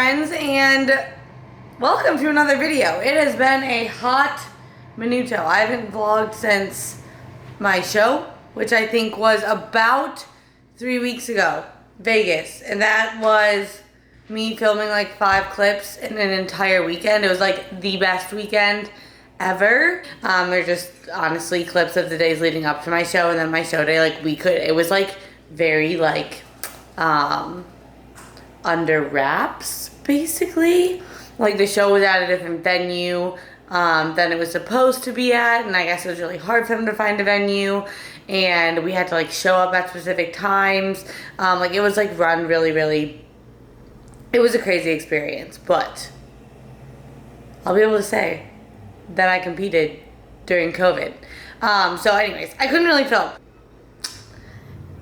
friends, and welcome to another video. It has been a hot minuto. I haven't vlogged since my show, which I think was about 3 weeks ago, Vegas, and that was me filming like 5 clips in an entire weekend. It was like the best weekend ever. They're just honestly clips of the days leading up to my show, and then my show day, like it was like very like under wraps, basically. Like the show was at a different venue than it was supposed to be at, and I guess it was really hard for them to find a venue, and we had to like show up at specific times. Like it was like run really, it was a crazy experience, but I'll be able to say that I competed during COVID. So anyways, I couldn't really film.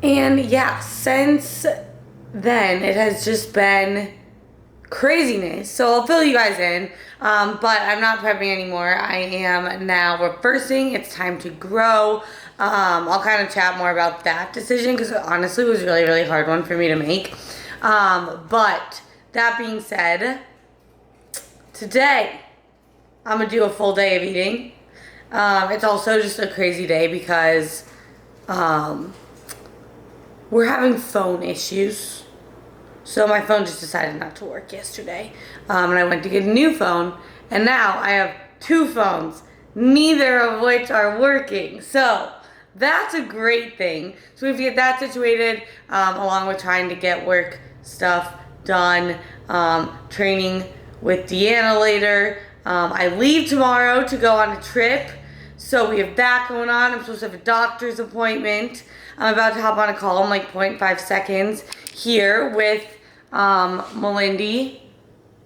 And yeah, since then it has just been craziness. So I'll fill you guys in, but I'm not prepping anymore. I am now reversing. It's time to grow. I'll kind of chat more about that decision because honestly it was a really hard one for me to make. But that being said, today I'm gonna do a full day of eating. It's also just a crazy day because we're having phone issues. So my phone just decided not to work yesterday. And I went to get a new phone, and now I have 2 phones, neither of which are working. So that's a great thing. So we have to get that situated, along with trying to get work stuff done, training with Deanna later. I leave tomorrow to go on a trip, so we have that going on. I'm supposed to have a doctor's appointment. I'm about to hop on a call in like 0.5 seconds here with Melindy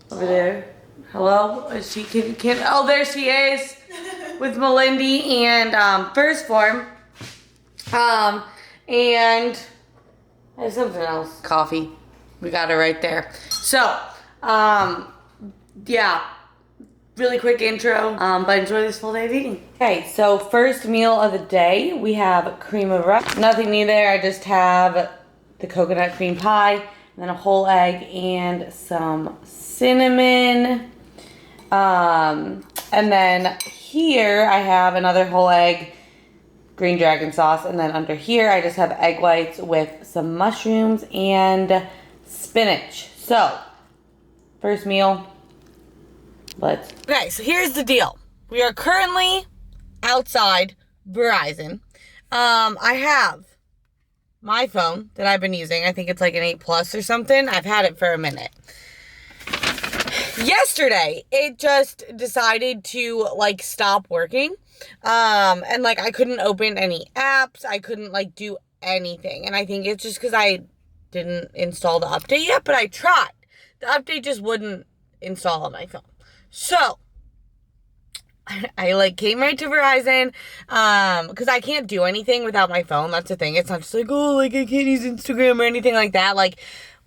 over there. Hello? Is she can oh, there she is with Melindy and First Form. And I have something else. Coffee. We got it right there. So, yeah. Really quick intro, but enjoy this full day of eating. Okay, so first meal of the day, we have cream of rice. Nothing new there, I just have the coconut cream pie, and then a whole egg and some cinnamon. And then here I have another whole egg, green dragon sauce, and then under here I just have egg whites with some mushrooms and spinach. So, first meal. Okay, so here's the deal. We are currently outside Verizon. I have my phone that I've been using. I think it's like an 8 Plus or something. I've had it for a minute. Yesterday, it just decided to like stop working. And like I couldn't open any apps. I couldn't like do anything. And I think it's just because I didn't install the update yet, but I tried. The update just wouldn't install on my phone. So, I like came right to Verizon, because I can't do anything without my phone. That's the thing. It's not just like, oh, like I can't use Instagram or anything like that. Like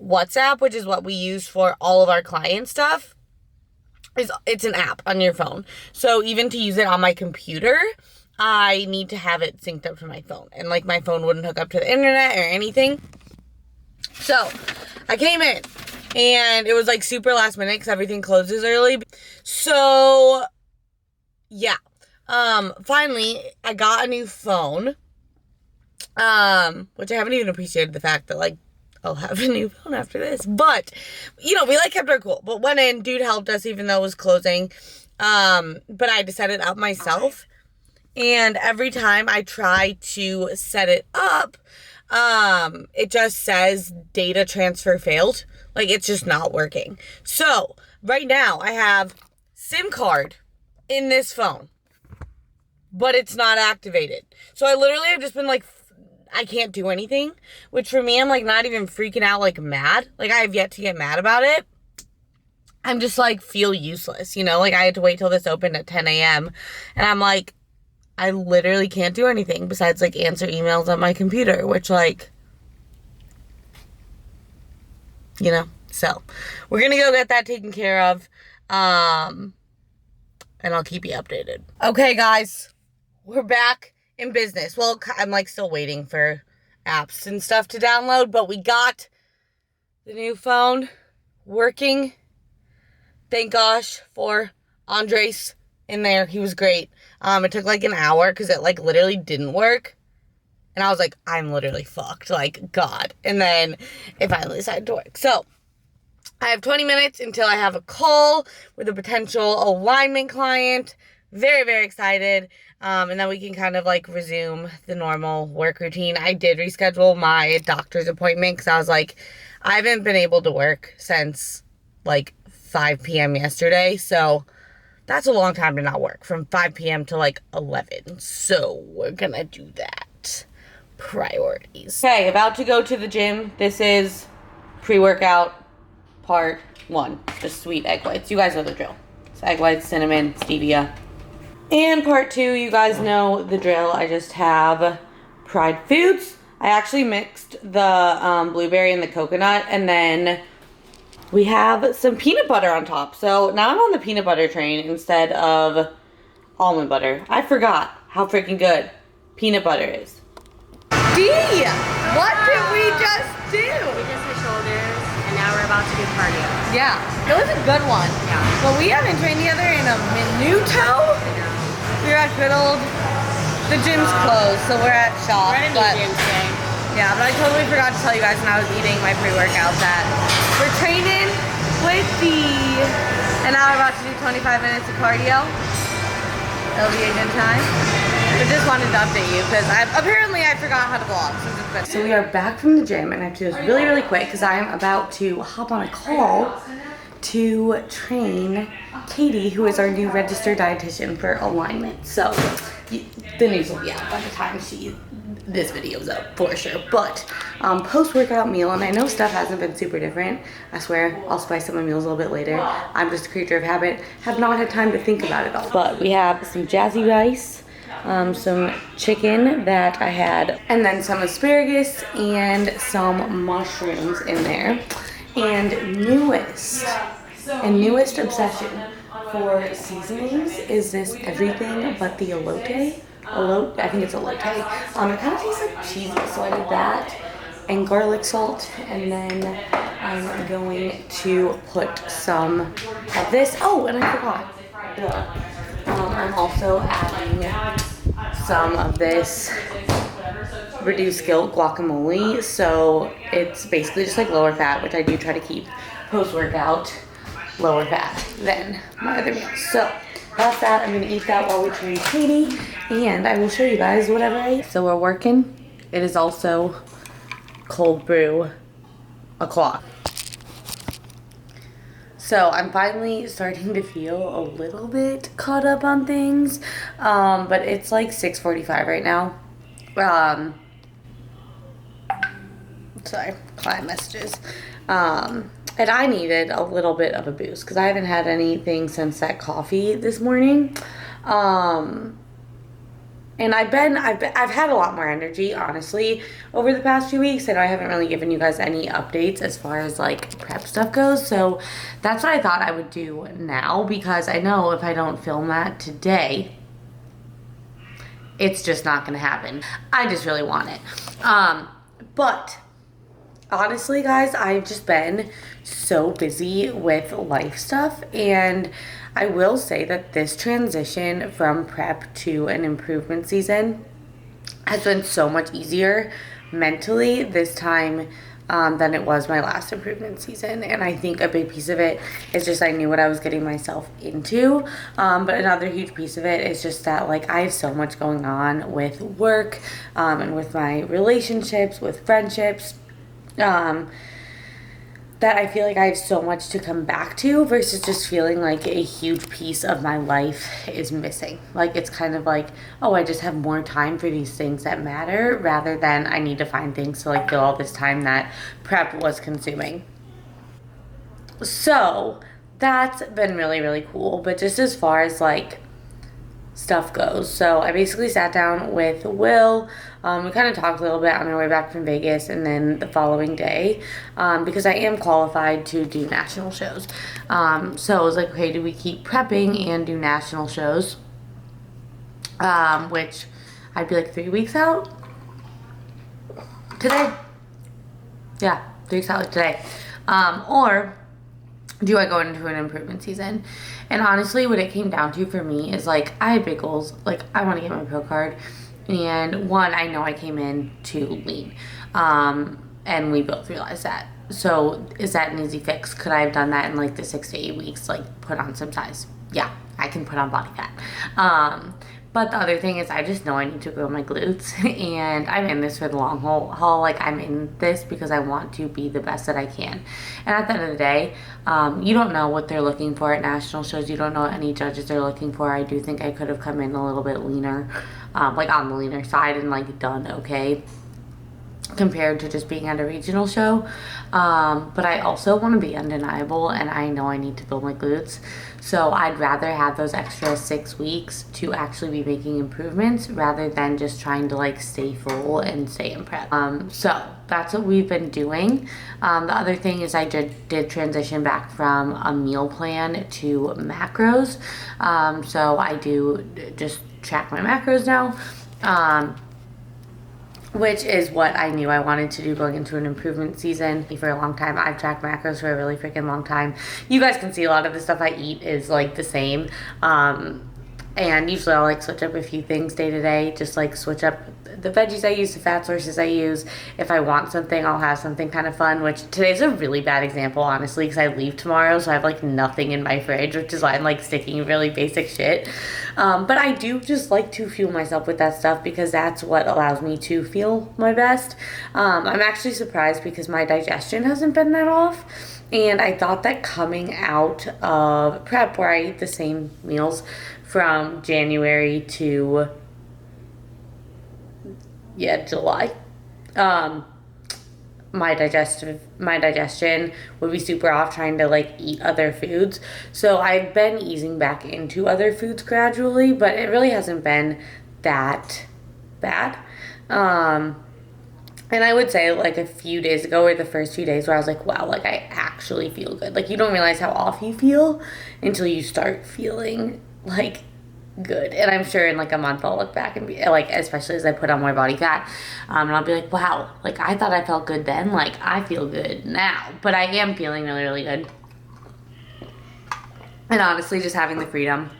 WhatsApp, which is what we use for all of our client stuff, it's an app on your phone. So even to use it on my computer, I need to have it synced up to my phone. And like my phone wouldn't hook up to the internet or anything. So, I came in. And it was like super last minute because everything closes early. So, yeah. Finally, I got a new phone. Which I haven't even appreciated the fact that like I'll have a new phone after this. But, you know, we like kept our cool. But went in, dude helped us even though it was closing. But I had to set it up myself. And every time I try to set it up, it just says data transfer failed. Like, it's just not working. So, right now, I have SIM card in this phone, but it's not activated. So, I literally have just been like, I can't do anything, which for me, I'm like not even freaking out, like mad. Like, I have yet to get mad about it. I'm just like, feel useless, you know? Like, I had to wait till this opened at 10 a.m. And I'm like, I literally can't do anything besides like answer emails on my computer, which like, you know, so we're going to go get that taken care of. And I'll keep you updated. Okay, guys, we're back in business. Well, I'm like still waiting for apps and stuff to download, but we got the new phone working thank gosh for Andres in there. He was great. It took like an hour because it like literally didn't work. And I was like, I'm literally fucked. Like, God. And then it finally decided to work. So, I have 20 minutes until I have a call with a potential alignment client. Very, very excited. And then we can kind of like resume the normal work routine. I did reschedule my doctor's appointment because I was like, I haven't been able to work since like 5 p.m. yesterday. So, that's a long time to not work, from 5 p.m. to like 11. So, we're gonna do that. Priorities. Okay, about to go to the gym. This is pre-workout part 1. Just sweet egg whites. You guys know the drill. It's egg whites, cinnamon, stevia. And part 2, you guys know the drill. I just have Pride Foods. I actually mixed the blueberry and the coconut, and then we have some peanut butter on top. So now I'm on the peanut butter train instead of almond butter. I forgot how freaking good peanut butter is. D, what did we just do? We just did shoulders, and now we're about to do cardio. Yeah, it was a good one. Yeah. But we haven't trained together in a minuto. We're at good old, the gym's closed, so we're at shop. We're at a new gym today. Yeah, but I totally forgot to tell you guys when I was eating my pre-workout that we're training with and now we're about to do 25 minutes of cardio. It'll be a good time. I just wanted to update you because apparently I forgot how to vlog since it's been. So we are back from the gym, and I have to do this really, really quick because I am about to hop on a call to train Katie, who is our new registered dietitian for alignment. So the news will be out by the time this video's up for sure. But post-workout meal, and I know stuff hasn't been super different. I swear I'll spice up my meals a little bit later. I'm just a creature of habit. Have not had time to think about it all. But we have some jazzy rice, some chicken that I had, and then some asparagus and some mushrooms in there. And newest obsession for seasonings is this everything but the elote. I think it's elote. It kind of tastes like cheesy, so I did that and garlic salt, and then I'm going to put some of this. Oh, and I forgot. I'm also adding some of this reduced guilt guacamole, so it's basically just like lower fat, which I do try to keep post-workout lower fat than my other meals. So that's that. I'm gonna eat that while we train Katie, and I will show you guys whatever I eat. So we're working. It is also cold brew o'clock. So I'm finally starting to feel a little bit caught up on things, but it's like 6:45 right now. Sorry, client messages. And I needed a little bit of a boost because I haven't had anything since that coffee this morning. And I've had a lot more energy, honestly, over the past few weeks. I know I haven't really given you guys any updates as far as like prep stuff goes. So that's what I thought I would do now, because I know if I don't film that today, it's just not gonna happen. I just really want it. But honestly, guys, I've just been so busy with life stuff, and I will say that this transition from prep to an improvement season has been so much easier mentally this time than it was my last improvement season. And I think a big piece of it is just I knew what I was getting myself into. But another huge piece of it is just that like I have so much going on with work and with my relationships, with friendships, that I feel like I have so much to come back to versus just feeling like a huge piece of my life is missing. Like it's kind of like, oh, I just have more time for these things that matter rather than I need to find things to like fill all this time that prep was consuming. So that's been really, really cool. But just as far as like stuff goes, so I basically sat down with Will. We kind of talked a little bit on our way back from Vegas, and then the following day, because I am qualified to do national shows. So I was like, okay, do we keep prepping and do national shows? Which I'd be like 3 weeks out today. Yeah, 3 weeks out like today. Or do I go into an improvement season? And honestly, what it came down to for me is like, I had big goals. Like, I want to get my pro card. And one, I know I came in too lean. And we both realized that. So is that an easy fix? Could I have done that in like the 6 to 8 weeks? Like, put on some size? Yeah, I can put on body fat. But the other thing is I just know I need to grow my glutes, and I'm in this for the long haul. Like, I'm in this because I want to be the best that I can. And at the end of the day, you don't know what they're looking for at national shows. You don't know what any judges are looking for. I do think I could have come in a little bit leaner, like on the leaner side, and like done okay compared to just being at a regional show. But I also want to be undeniable, and I know I need to build my glutes. So I'd rather have those extra 6 weeks to actually be making improvements rather than just trying to like stay full and stay in prep. So that's what we've been doing. The other thing is I did transition back from a meal plan to macros. So I do just track my macros now. Which is what I knew I wanted to do going into an improvement season for a long time. I've tracked macros for a really freaking long time. You guys can see a lot of the stuff I eat is like the same. And usually I'll like switch up a few things day to day, just like switch up the veggies I use, the fat sources I use. If I want something, I'll have something kind of fun, which today's a really bad example, honestly, because I leave tomorrow, so I have like nothing in my fridge, which is why I'm like sticking really basic shit. But I do just like to fuel myself with that stuff because that's what allows me to feel my best. I'm actually surprised because my digestion hasn't been that off. And I thought that coming out of prep, where I eat the same meals from January to July, my digestion would be super off trying to like eat other foods. So I've been easing back into other foods gradually, but it really hasn't been that bad. And I would say like a few days ago, or the first few days, where I was like, wow, like I actually feel good. Like, you don't realize how off you feel until you start feeling like good. And I'm sure in like a month I'll look back and be like, especially as I put on more body fat, and I'll be like, wow, like I thought I felt good then, like I feel good now. But I am feeling really, really good. And honestly, just having the freedom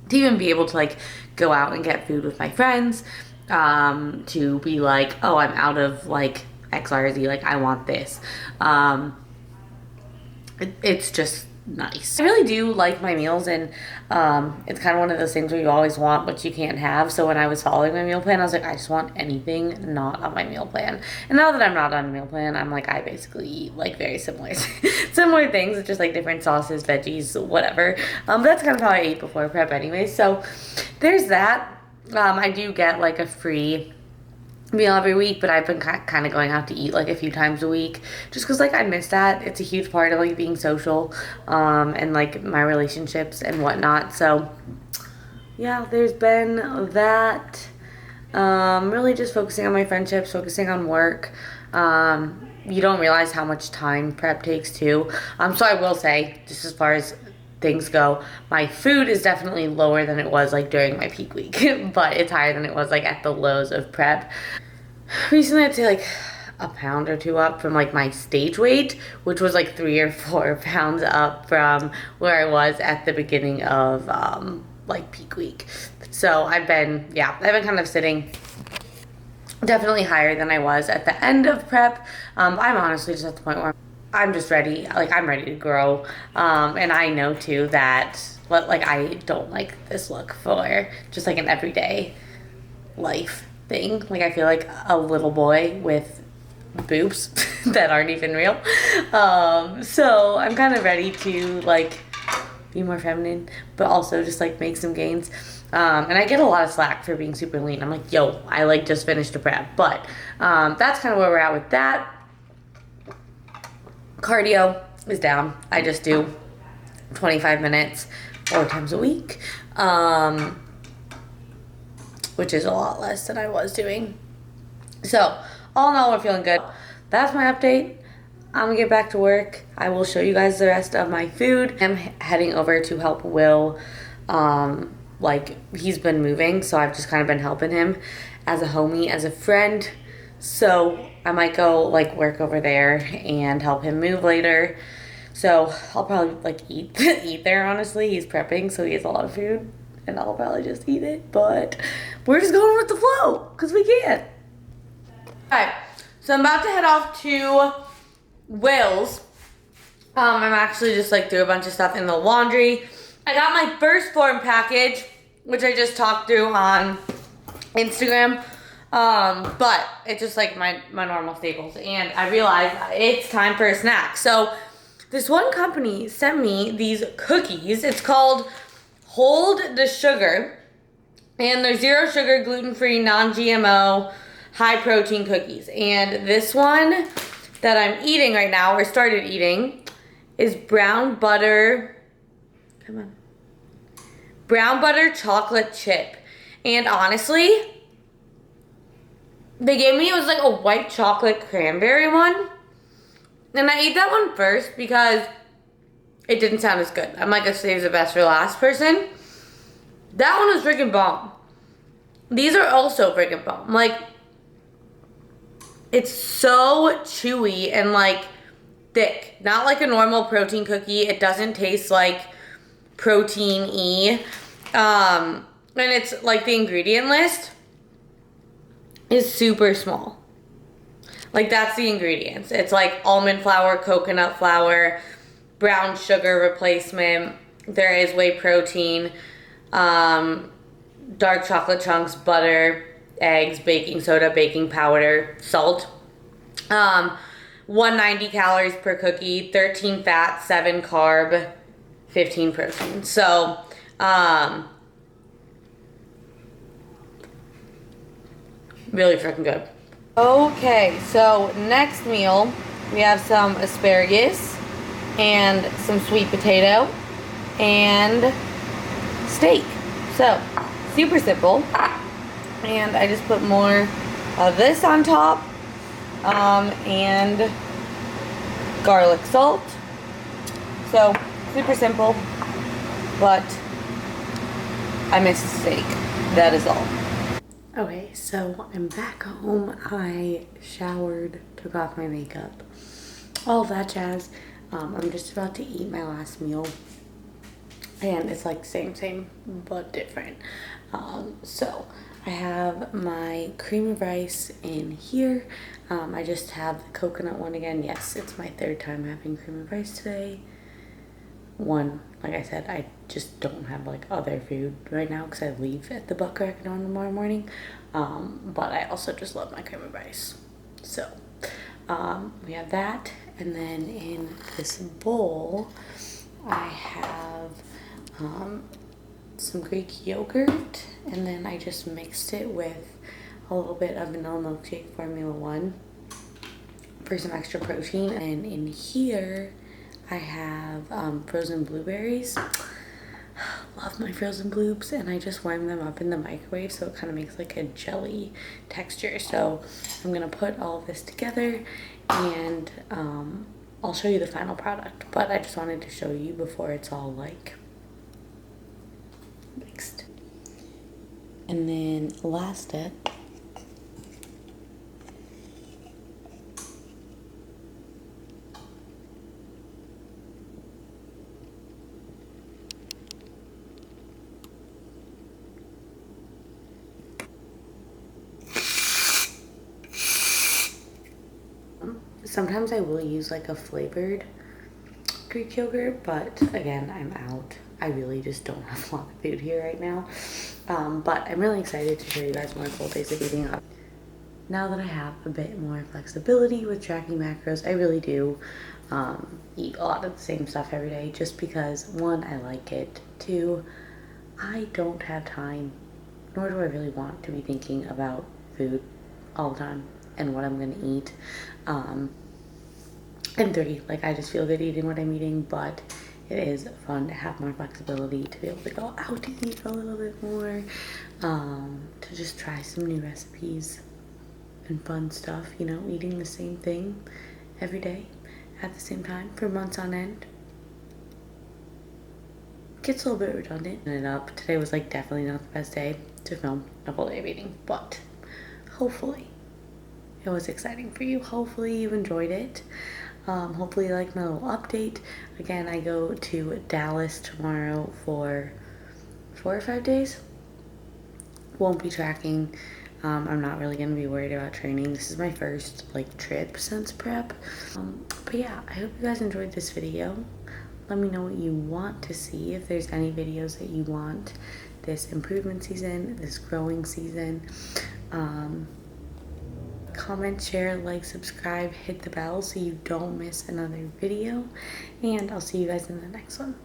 to even be able to like go out and get food with my friends, to be like, oh, I'm out of like X, Y, or Z, like I want this. It's just nice. I really do like my meals, and it's kind of one of those things where you always want what you can't have. So when I was following my meal plan, I was like, I just want anything not on my meal plan. And now that I'm not on a meal plan, I'm like, I basically eat like very similar things. It's just like different sauces, veggies, whatever. But that's kind of how I ate before prep anyway. So there's that. I do get like a free meal every week, but I've been kind of going out to eat like a few times a week just because like I miss that. It's a huge part of like being social, and like my relationships and whatnot. So yeah, there's been that. Really just focusing on my friendships, focusing on work. You don't realize how much time prep takes too. So I will say, just as far as things go, my food is definitely lower than it was like during my peak week, but it's higher than it was like at the lows of prep. Recently I'd say like a pound or two up from like my stage weight, which was like 3 or 4 pounds up from where I was at the beginning of like peak week. So I've been kind of sitting definitely higher than I was at the end of prep. I'm honestly just at the point where I'm just ready. Like, I'm ready to grow. And I know too that like I don't like this look for just like an everyday life thing. Like, I feel like a little boy with boobs that aren't even real. So I'm kind of ready to like be more feminine, but also just like make some gains. And I get a lot of slack for being super lean. I'm like, yo, I like just finished a prep. But that's kind of where we're at with that. Cardio is down. I just do 25 minutes 4 times a week, which is a lot less than I was doing. So all in all, we're feeling good. That's my update. I'm gonna get back to work. I will show you guys the rest of my food. I'm heading over to help Will. Like, he's been moving, so I've just kind of been helping him as a homie, as a friend. So I might go like work over there and help him move later. So I'll probably like eat there, honestly. He's prepping, so he has a lot of food. And I'll probably just eat it. But we're just going with the flow, because we can. Alright, so I'm about to head off to Will's. I'm actually just like threw a bunch of stuff in the laundry. I got my first form package, which I just talked through on Instagram. But it's just like my normal staples. And I realized it's time for a snack. So this one company sent me these cookies. It's called Hold the Sugar. And they're zero sugar, gluten-free, non-GMO, high-protein cookies. And this one that I'm eating right now, or started eating, is brown butter chocolate chip. And honestly, they gave me, it was like a white chocolate cranberry one. And I ate that one first because it didn't sound as good. I'm like, I save the best for last person. That one was freaking bomb. These are also freaking bomb. Like, it's so chewy and like thick. Not like a normal protein cookie. It doesn't taste like protein-y. And it's like the ingredient list is super small. Like, that's the ingredients. It's like almond flour, coconut flour, brown sugar replacement. There is whey protein, dark chocolate chunks, butter, eggs, baking soda, baking powder, salt. 190 calories per cookie, 13 fat, 7 carb, 15 protein. So, really freaking good. Okay, so next meal, we have some asparagus and some sweet potato and steak. So, super simple. And I just put more of this on top, and garlic salt. So, super simple, but I miss the steak. That is all. Okay, so I'm back home. I showered, took off my makeup, all that jazz. I'm just about to eat my last meal, and it's like same, but different. So I have my cream of rice in here. I just have the coconut one again. Yes, it's my third time having cream of rice today. One, like I said, I just don't have like other food right now because I leave at the Buck Racadon tomorrow morning. But I also just love my cream of rice. So we have that, and then in this bowl I have some Greek yogurt, and then I just mixed it with a little bit of vanilla milkshake Formula 1 for some extra protein. And in here I have frozen blueberries. Love my frozen bloobs, and I just warm them up in the microwave so it kind of makes like a jelly texture. So I'm gonna put all of this together, and I'll show you the final product, but I just wanted to show you before it's all like mixed. And then last step, sometimes I will use like a flavored Greek yogurt, but again, I'm out. I really just don't have a lot of food here right now. But I'm really excited to show you guys my full days of eating up. Now that I have a bit more flexibility with tracking macros, I really do eat a lot of the same stuff every day just because, one, I like it. Two, I don't have time, nor do I really want to be thinking about food all the time and what I'm gonna eat. And three, like, I just feel good eating what I'm eating, but it is fun to have more flexibility, to be able to go out to eat a little bit more, to just try some new recipes and fun stuff, you know, eating the same thing every day at the same time for months on end. Gets a little bit redundant. Today was like definitely not the best day to film a whole day of eating, but hopefully it was exciting for you. Hopefully you enjoyed it. Hopefully you like my little update. Again, I go to Dallas tomorrow for 4 or 5 days. Won't be tracking. I'm not really gonna be worried about training. This is my first like trip since prep. But yeah, I hope you guys enjoyed this video. Let me know what you want to see, if there's any videos that you want this improvement season, this growing season. Comment, share, like, subscribe, hit the bell so you don't miss another video, and I'll see you guys in the next one.